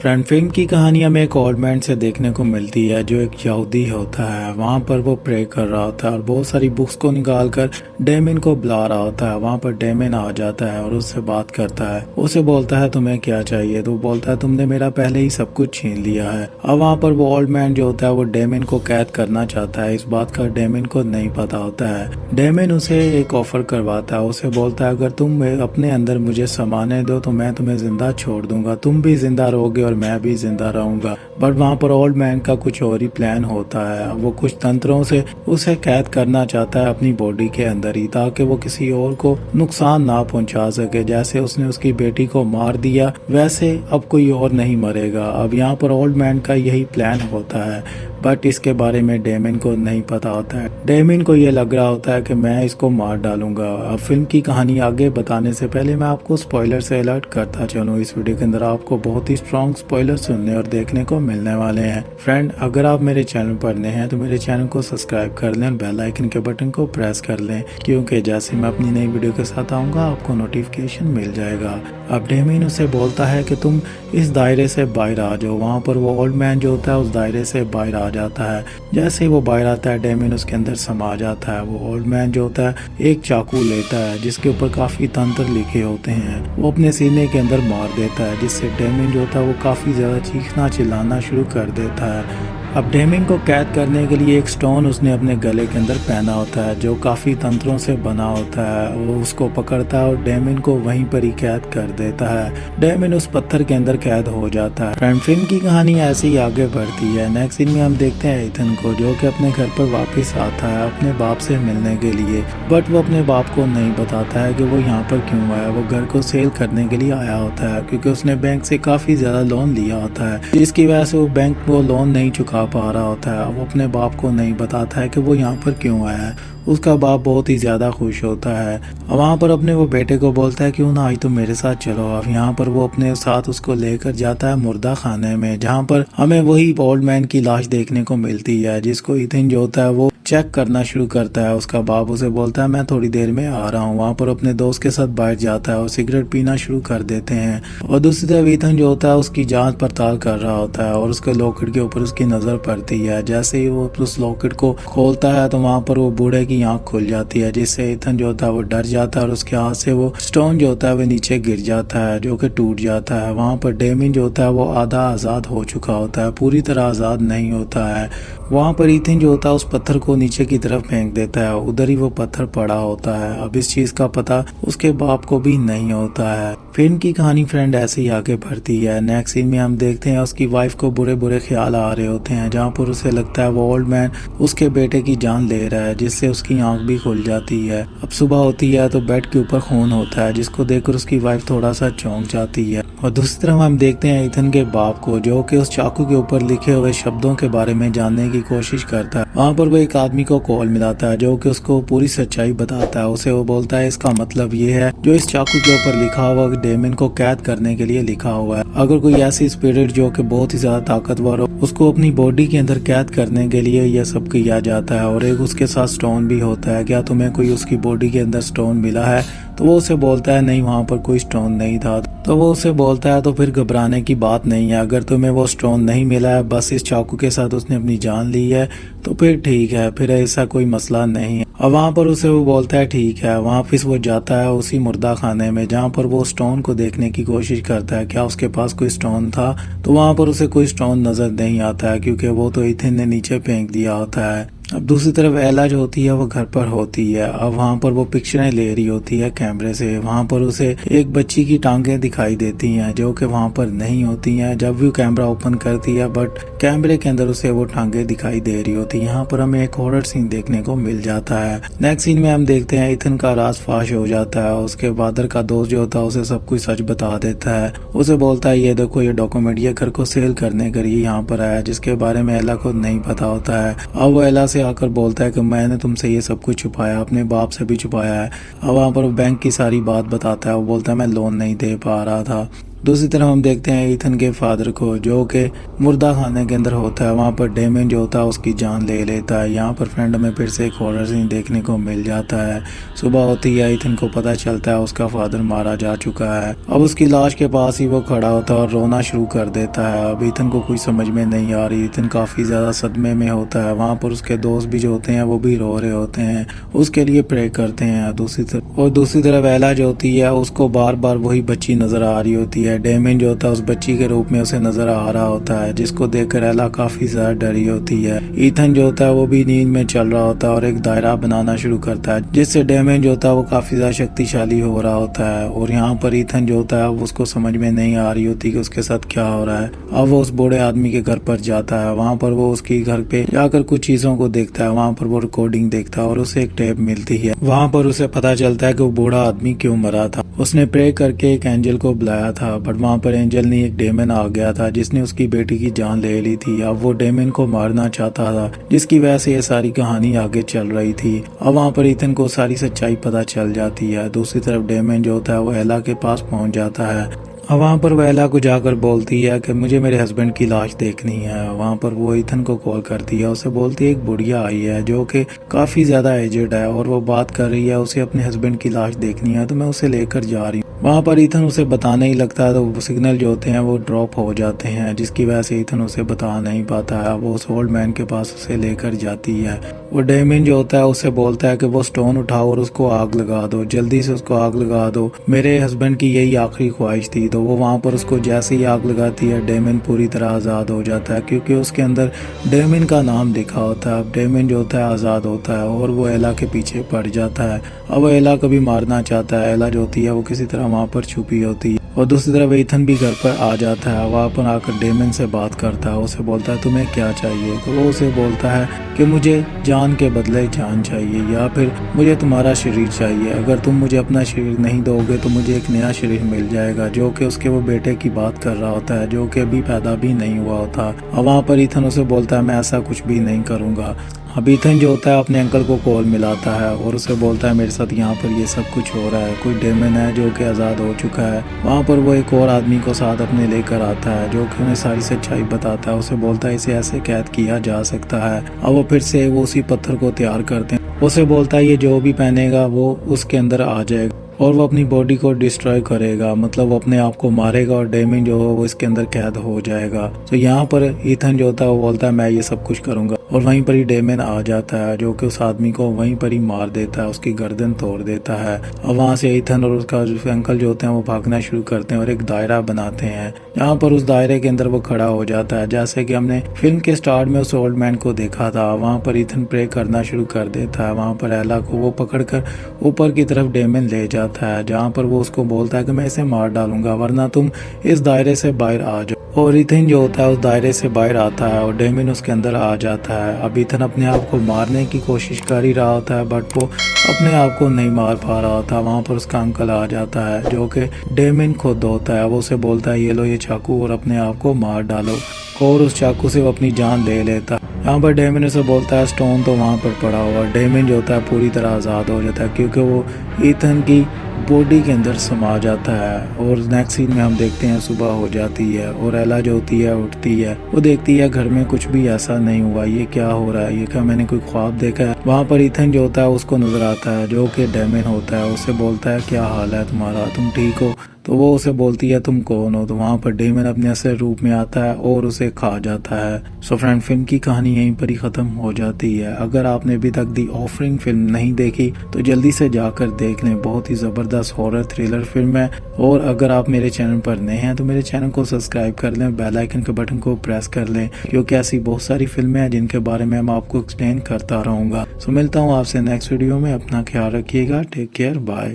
Friend film की कहानी हमें एक ओल्ड मैन से देखने को मिलती है जो एक यहूदी होता है। वहाँ पर वो प्रे कर रहा होता है और बहुत सारी बुक्स को निकाल कर डेमिन को बुला रहा होता है। वहाँ पर डेमिन आ जाता है और उससे बात करता है। उसे बोलता है तुम्हें क्या चाहिए, तो बोलता है तुमने मेरा पहले ही सब कुछ छीन लिया है। अब वहाँ पर वो ओल्ड मैन जो होता है वो डेमिन को कैद करना चाहता है। इस बात का डेमिन को नहीं पता होता है। डेमिन उसे एक ऑफर करवाता है। उसे बोलता है अगर तुम अपने अंदर मुझे समाने दो तो मैं तुम्हें जिंदा छोड़ दूंगा, तुम भी जिंदा रहोगे और मैं भी जिंदा रहूंगा। बट वहाँ पर ओल्ड मैन का कुछ और ही प्लान होता है। वो कुछ तंत्रों से उसे कैद करना चाहता है अपनी बॉडी के अंदर ही, ताकि वो किसी और को नुकसान ना पहुंचा सके। जैसे उसने उसकी बेटी को मार दिया वैसे अब कोई और नहीं मरेगा। अब यहाँ पर ओल्ड मैन का यही प्लान होता है, बट इसके बारे में डेमिन को नहीं पता होता है। डेमिन को ये लग रहा होता है कि मैं इसको मार डालूंगा। अब फिल्म की कहानी आगे बताने से पहले मैं आपको स्पॉइलर से अलर्ट करता चलूँ। इस वीडियो के अंदर आपको बहुत ही स्ट्रॉन्ग स्पॉइलर सुनने और देखने को मिलने वाले हैं। फ्रेंड, अगर आप मेरे चैनल पर नए हैं तो मेरे चैनल को सब्सक्राइब कर लें और बेल आइकन के बटन को प्रेस कर लें, क्योंकि जैसे मैं अपनी नई वीडियो के साथ आऊँगा आपको नोटिफिकेशन मिल जाएगा। अब डेमिन उसे बोलता है कि तुम इस दायरे से बाहर आ जाओ। वहाँ पर वो ओल्ड मैन जो होता है उस दायरे से बाहर आ जाता है। जैसे ही वो बाहर आता है डेमिन उसके अंदर समा जाता है। वो ओल्ड मैन जो होता है एक चाकू लेता है जिसके ऊपर काफी तंत्र लिखे होते हैं। वो अपने सीने के अंदर मार देता है, जिससे डेमिन जो होता है वो काफी ज्यादा चीखना चिल्लाना शुरू कर देता है। अब डेमिन को कैद करने के लिए एक स्टोन उसने अपने गले के अंदर पहना होता है जो काफी तंत्रों से बना होता है। वो उसको पकड़ता है और डेमिन को वहीं पर ही कैद कर देता है। डेमिन उस पत्थर के अंदर कैद हो जाता है। फ्रेंड, फिल्म की कहानी ऐसे ही आगे बढ़ती है। नेक्स्ट सीन में हम देखते हैं इथन को जो कि अपने घर पर वापस आता है अपने बाप से मिलने के लिए, बट वो अपने बाप को नहीं बताता है कि वो यहाँ पर क्यों आया। वो घर को सेल करने के लिए आया होता है क्योंकि उसने बैंक से काफी ज्यादा लोन लिया होता है, जिसकी वजह से वो बैंक वो लोन नहीं चुका पा रहा होता है। वो अपने बाप को नहीं बताता है कि वो यहाँ पर क्यों आया है। उसका बाप बहुत ही ज्यादा खुश होता है। वहाँ पर अपने वो बेटे को बोलता है क्यों ना आज तुम मेरे साथ चलो। अब यहाँ पर वो अपने साथ उसको लेकर जाता है मुर्दा खाने में, जहाँ पर हमें वही ओल्ड मैन की लाश देखने को मिलती है जिसको इथन जो होता है वो चेक करना शुरू करता है। उसका बाप उसे बोलता है मैं थोड़ी देर में आ रहा हूँ। वहाँ पर अपने दोस्त के साथ बैठ जाता है और सिगरेट पीना शुरू कर देते हैं। और दूसरी तरफ इथन जो होता है उसकी जांच पड़ताल कर रहा होता है और उसके लॉकेट के ऊपर उसकी नजर पड़ती है। जैसे ही वो उस लॉकेट को खोलता है तो वहाँ पर वो बूढ़े की आंख खुल जाती है, जिससे इथन जो होता है वो डर जाता है और उसके हाथ से वो स्टोन जो होता है वो नीचे गिर जाता है जो कि टूट जाता है। वहाँ पर डेमिन जो होता है वो आधा आजाद हो चुका होता है, पूरी तरह आजाद नहीं होता है। वहाँ पर इथन जो होता है उस पत्थर को नीचे की तरफ फेंक देता है, उधर ही वो पत्थर पड़ा होता है। अब इस चीज का पता उसके बाप को भी नहीं होता है। फिल्म की कहानी फ्रेंड ऐसे ही आगे बढ़ती है। नेक्स्ट सीन में हम देखते हैं उसकी वाइफ को बुरे बुरे ख्याल आ रहे होते हैं, जहाँ पर उसे लगता है वो ओल्ड मैन उसके बेटे की जान ले रहा है, जिससे उसकी आंख भी खुल जाती है। अब सुबह होती है तो बेड के ऊपर खून होता है, जिसको देखकर उसकी वाइफ थोड़ा सा चौंक जाती है। और दूसरी तरफ हम देखते हैं इथन के बाप को जो कि उस चाकू के ऊपर लिखे हुए शब्दों के बारे में जानने की कोशिश करता है। वहाँ पर वो एक आदमी को कॉल मिलाता है जो कि उसको पूरी सच्चाई बताता है। उसे वो बोलता है इसका मतलब ये है जो इस चाकू के ऊपर लिखा हुआ डेमिन को कैद करने के लिए लिखा हुआ है। अगर कोई ऐसी स्पिरिट जो कि बहुत ही ज्यादा ताकतवर हो उसको अपनी बॉडी के अंदर कैद करने के लिए यह सब किया जाता है। और एक उसके साथ स्टोन भी होता है। क्या तुम्हें कोई उसकी बॉडी के अंदर स्टोन मिला है? तो वो उसे बोलता है नहीं, वहाँ पर कोई स्टोन नहीं था। तो वो उसे बोलता है तो फिर घबराने की बात नहीं है, अगर तुम्हें वो स्टोन नहीं मिला है, बस इस चाकू के साथ उसने अपनी जान ली है तो फिर ठीक है, फिर ऐसा कोई मसला नहीं है। और वहाँ पर उसे वो बोलता है ठीक है। वापस वो जाता है उसी मुर्दा खाने में जहाँ पर वो स्टोन को देखने की कोशिश करता है क्या उसके पास कोई स्टोन था। तो वहाँ पर उसे कोई स्टोन नजर नहीं आता है क्योंकि वो तो इथन ने नीचे फेंक दिया होता है। अब दूसरी तरफ एला जो होती है वो घर पर होती है। अब वहाँ पर वो पिक्चरें ले रही होती है कैमरे से। वहाँ पर उसे एक बच्ची की टांगे दिखाई देती हैं जो कि वहाँ पर नहीं होती हैं जब भी कैमरा ओपन करती है, बट कैमरे के अंदर उसे वो टांगे दिखाई दे रही होती है। यहाँ पर हमें एक हॉरर सीन देखने को मिल जाता है। नेक्स्ट सीन में हम देखते हैं इथन का राज फाश हो जाता है। उसके फादर का दोस्त जो होता है उसे सब कुछ सच बता देता है। उसे बोलता है ये देखो ये डॉक्यूमेंट ये घर को सेल करने के लिए यहाँ पर आया, जिसके बारे में एला को नहीं पता होता है। अब वो एला से आकर बोलता है कि मैंने तुमसे ये सब कुछ छुपाया, अपने बाप से भी छुपाया है। अब वहाँ पर बैंक की सारी बात बताता है। वो बोलता है मैं लोन नहीं दे पा रहा था। दूसरी तरफ हम देखते हैं ईथन के फादर को, जो कि मुर्दा खाने के अंदर होता है। वहाँ पर डेमिन जो होता है उसकी जान ले लेता है। यहाँ पर फ्रेंड में फिर से एक हॉरर सीन देखने को मिल जाता है। सुबह होती है, ईथन को पता चलता है उसका फादर मारा जा चुका है। अब उसकी लाश के पास ही वो खड़ा होता है और रोना शुरू कर देता है। अब ईथन को कुछ समझ में नहीं आ रही। ईथन काफ़ी ज़्यादा सदमे में होता है। वहाँ पर उसके दोस्त भी जो होते हैं वो भी रो रहे होते हैं, उसके लिए प्रे करते हैं। दूसरी तरफ एला जो होती है उसको बार बार वही बच्ची नज़र आ रही होती है। डेमिन जो होता है उस बच्ची के रूप में उसे नज़र आ रहा होता है, जिसको देखकर एला काफ़ी ज़्यादा डरी होती है। ईथन जो होता है वो भी नींद में चल रहा होता है और एक दायरा बनाना शुरू करता है, जिससे डेमिन जो होता है वो काफ़ी ज़्यादा शक्तिशाली हो रहा होता है। और यहाँ पर ईथन जो होता है उसको समझ में नहीं आ रही होती कि उसके साथ क्या हो रहा है। अब वो उस बूढ़े आदमी के घर पर जाता है। वहाँ पर वो उसकी घर पे जाकर कुछ चीज़ों को देखता है। वहाँ पर वो रिकॉर्डिंग देखता है और उसे एक टेप मिलती है। वहाँ पर उसे पता चलता है कि वो बूढ़ा आदमी क्यों मरा था। उसने प्रे करके एक एंजल को बुलाया था, बट वहाँ पर एंजल ने एक डेमन आ गया था जिसने उसकी बेटी की जान ले ली थी। अब वो डेमन को मारना चाहता था, जिसकी वजह से ये सारी कहानी आगे चल रही थी। अब वहाँ पर ईथन को सारी सच्चाई पता चल जाती है। दूसरी तरफ डेमन जो होता है वो एला के पास पहुँच जाता है। अब वहाँ पर वो एला को जाकर बोलती है कि मुझे मेरे हस्बैंड की लाश देखनी है। वहाँ पर वो ईथन को कॉल करती है। उसे बोलती है एक बुढ़िया आई है जो कि काफ़ी ज़्यादा एजेड है और वो बात कर रही है, उसे अपने हस्बैंड की लाश देखनी है, तो मैं उसे लेकर जा रही हूँ। वहाँ पर ईथन उसे बताने ही लगता है तो वो सिग्नल जो होते हैं वो ड्रॉप हो जाते हैं, जिसकी वजह से ईथन उसे बता नहीं पाता है। वो उस ओल्ड मैन के पास उसे लेकर जाती है। वो डेमिन जो होता है उसे बोलता है कि वो स्टोन उठाओ और उसको आग लगा दो, जल्दी से उसको आग लगा दो, मेरे हस्बैंड की यही आखिरी ख्वाहिश थी। तो वो वहाँ पर उसको जैसे ही आग लगाती है, डेमिन पूरी तरह आज़ाद हो जाता है, क्योंकि उसके अंदर डेमिन का नाम लिखा होता है। अब डेमिन जो होता है आज़ाद होता है और वो एला के पीछे पड़ जाता है। अब वो एला को भी मारना चाहता है। एला जो होती है वो किसी तरह वहाँ पर छुपी होती है। और दूसरी तरफ ईथन भी घर पर आ जाता है। वहाँ पर आकर डेमिन से बात करता है। उसे बोलता है तुम्हें क्या चाहिए। तो वो उसे बोलता है कि मुझे जान के बदले जान चाहिए, या फिर मुझे तुम्हारा शरीर चाहिए। अगर तुम मुझे अपना शरीर नहीं दोगे तो मुझे एक नया शरीर मिल जाएगा, जो कि उसके वो बेटे की बात कर रहा होता है, जो कि अभी पैदा भी नहीं हुआ होता। और वहाँ पर ईथन उसे बोलता है मैं ऐसा कुछ भी नहीं करूँगा। अब ईथन जो होता है अपने अंकल को कॉल मिलाता है और उसे बोलता है मेरे साथ यहाँ पर ये सब कुछ हो रहा है, कोई डेमन है जो कि आज़ाद हो चुका है। वहाँ पर वो एक और आदमी को साथ अपने लेकर आता है, जो कि उन्हें सारी सच्चाई बताता है। उसे बोलता है इसे ऐसे कैद किया जा सकता है। अब वो फिर से वो उसी पत्थर को तैयार करते हैं। उसे बोलता है ये जो भी पहनेगा वो उसके अंदर आ जाएगा और वो अपनी बॉडी को डिस्ट्रॉय करेगा, मतलब वो अपने आप को मारेगा और डेमिन जो हो वो इसके अंदर कैद हो जाएगा। तो यहाँ पर ईथन जो होता है वो बोलता है मैं ये सब कुछ करूँगा, और वहीं पर ही डेमिन आ जाता है, जो कि उस आदमी को वहीं पर ही मार देता है, उसकी गर्दन तोड़ देता है। और वहाँ से ईथन और उसका अंकल जो होते हैं वो भागना शुरू करते हैं और एक दायरा बनाते हैं। यहाँ पर उस दायरे के अंदर वो खड़ा हो जाता है, जैसे कि हमने फिल्म के स्टार्ट में उस ओल्ड मैन को देखा था। वहाँ पर ईथन प्रे करना शुरू कर देता है। वहाँ पर एला को वो पकड़कर ऊपर की तरफ डेमिन ले जाता है, जहाँ पर वो उसको बोलता है कि मैं इसे मार डालूंगा वरना तुम इस दायरे से बाहर आ जाओ। और ईथन जो होता है उस दायरे से बाहर आता है और डेमिन उसके अंदर आ जाता है। अब ईथन अपने आप को मारने की कोशिश कर ही रहा होता है, बट वो अपने आप को नहीं मार पा रहा होता। वहाँ पर उसका अंकल आ जाता है, जो कि डेमिन खुद होता है। वो उसे बोलता है ये लो ये चाकू और अपने आप को मार डालो, और उस चाकू से वो अपनी जान ले लेता है। यहाँ पर डेमिन उसे बोलता है स्टोन तो वहाँ पर पड़ा हुआ। डेमिन जो होता है पूरी तरह आज़ाद हो जाता है, क्योंकि वो ईथन की बॉडी के अंदर समा जाता है। और नेक्स्ट सीन में हम देखते हैं सुबह हो जाती है और एला जो होती है उठती है। वो देखती है घर में कुछ भी ऐसा नहीं हुआ, ये क्या हो रहा है, ये क्या मैंने कोई ख्वाब देखा है। वहाँ पर ईथन जो होता है उसको नजर आता है, जो कि डेमिन होता है। उससे बोलता है क्या हाल है तुम्हारा, तुम ठीक हो। तो वो उसे बोलती है तुम कौन हो। तो वहाँ पर डेमिन अपने असली रूप में आता है और उसे खा जाता है। सो फ्रेंड, फिल्म की कहानी यहीं पर ही ख़त्म हो जाती है। अगर आपने अभी तक दी ऑफरिंग फिल्म नहीं देखी तो जल्दी से जाकर देख लें, बहुत ही ज़बरदस्त हॉरर थ्रिलर फिल्म है। और अगर आप मेरे चैनल पर नए हैं तो मेरे चैनल को सब्सक्राइब कर लें, बेल आइकन के बटन को प्रेस कर लें, क्योंकि ऐसी बहुत सारी फिल्में हैं जिनके बारे में मैं आपको एक्सप्लेन करता रहूँगा। सो मिलता हूँ आपसे नेक्स्ट वीडियो में। अपना ख्याल रखिएगा। Take care, bye.